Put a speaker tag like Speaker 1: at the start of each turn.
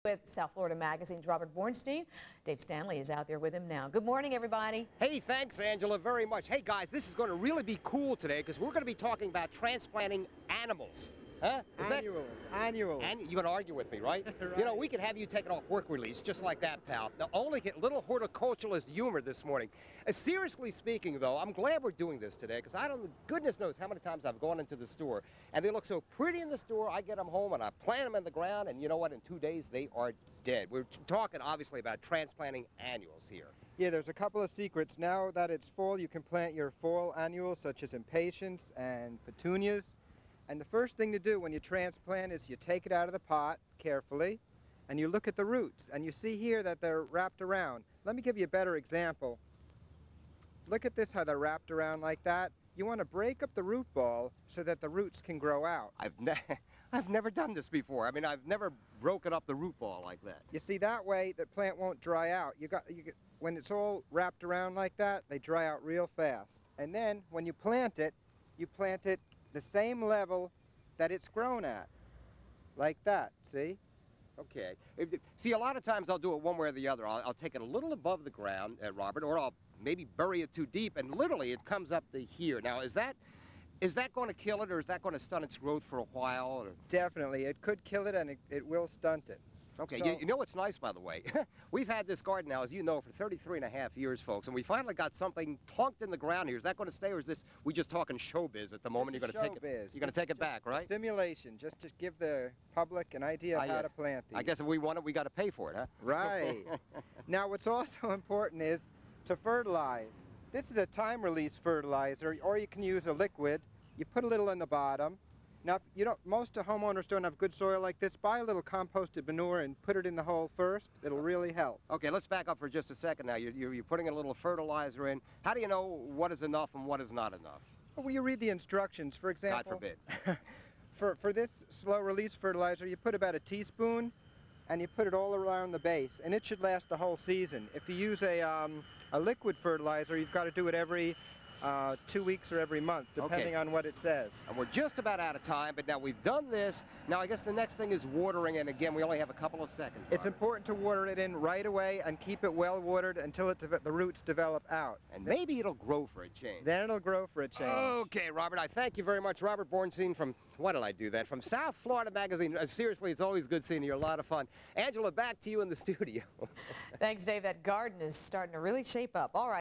Speaker 1: With South Florida Magazine's Robert Bornstein. Dave Stanley is out there with him now. Good morning, everybody.
Speaker 2: Hey, thanks, Angela, very much. Hey, guys, this is going to really be cool today because we're going to be talking about transplanting animals. Huh?
Speaker 3: Annuals.
Speaker 2: You're going to argue with me, right?
Speaker 3: Right.
Speaker 2: You know, we could have you taken off work release just like that, pal. Now, only get little horticulturalist humor this morning. Seriously speaking, though, I'm glad we're doing this today because I don't, goodness knows how many times I've gone into the store and they look so pretty in the store. I get them home and I plant them in the ground, and you know what? In 2 days, they are dead. We're talking, obviously, about transplanting annuals here.
Speaker 3: Yeah, there's a couple of secrets. Now that it's fall, you can plant your fall annuals, such as impatiens and petunias. And the first thing to do when you transplant is you take it out of the pot carefully, and you look at the roots. And you see here that they're wrapped around. Let me give you a better example. Look at this, how they're wrapped around like that. You want to break up the root ball so that the roots can grow out.
Speaker 2: I've never done this before. I mean, I've never broken up the root ball like that.
Speaker 3: You see, that way the plant won't dry out. When it's all wrapped around like that, they dry out real fast. And then when you plant it the same level that it's grown at, like that, see?
Speaker 2: Okay. See, a lot of times I'll do it one way or the other. I'll take it a little above the ground, Robert, or I'll maybe bury it too deep, and literally it comes up to here. Now, is that going to kill it, or is that going to stunt its growth for a while? Or?
Speaker 3: Definitely. It could kill it, and it will stunt it.
Speaker 2: Okay,
Speaker 3: So,
Speaker 2: you know what's nice, by the way? We've had this garden now, as you know, for 33 and a half years, folks, and we finally got something plunked in the ground here. Is that going to stay, or is this, we just talking showbiz at the moment? You're going to take it. You're going to take it back, right?
Speaker 3: Simulation, just to give the public an idea of how to plant these.
Speaker 2: I guess if we want it, we got to pay for it, huh?
Speaker 3: Right. Now, what's also important is to fertilize. This is a time-release fertilizer, or you can use a liquid. You put a little in the bottom. Now, most homeowners don't have good soil like this. Buy a little composted manure and put it in the hole first. It'll really help.
Speaker 2: Okay, let's back up for just a second now. You're putting a little fertilizer in. How do you know what is enough and what is not enough?
Speaker 3: Well, you read the instructions. For example,
Speaker 2: God forbid.
Speaker 3: for this slow-release fertilizer, you put about a teaspoon, and you put it all around the base, and it should last the whole season. If you use a liquid fertilizer, you've got to do it every 2 weeks or every month, depending on what it says.
Speaker 2: And we're just about out of time, but now we've done this. Now I guess the next thing is watering, and again, we only have a couple of seconds.
Speaker 3: It's important to water it in right away and keep it well watered until the roots develop out.
Speaker 2: And maybe it'll grow for a change.
Speaker 3: Then it'll grow for a change.
Speaker 2: Okay, Robert, I thank you very much. Robert Bornstein from, why did I do that? From South Florida Magazine. Seriously, it's always good seeing you. You're a lot of fun. Angela, back to you in the studio.
Speaker 1: Thanks, Dave. That garden is starting to really shape up. All right.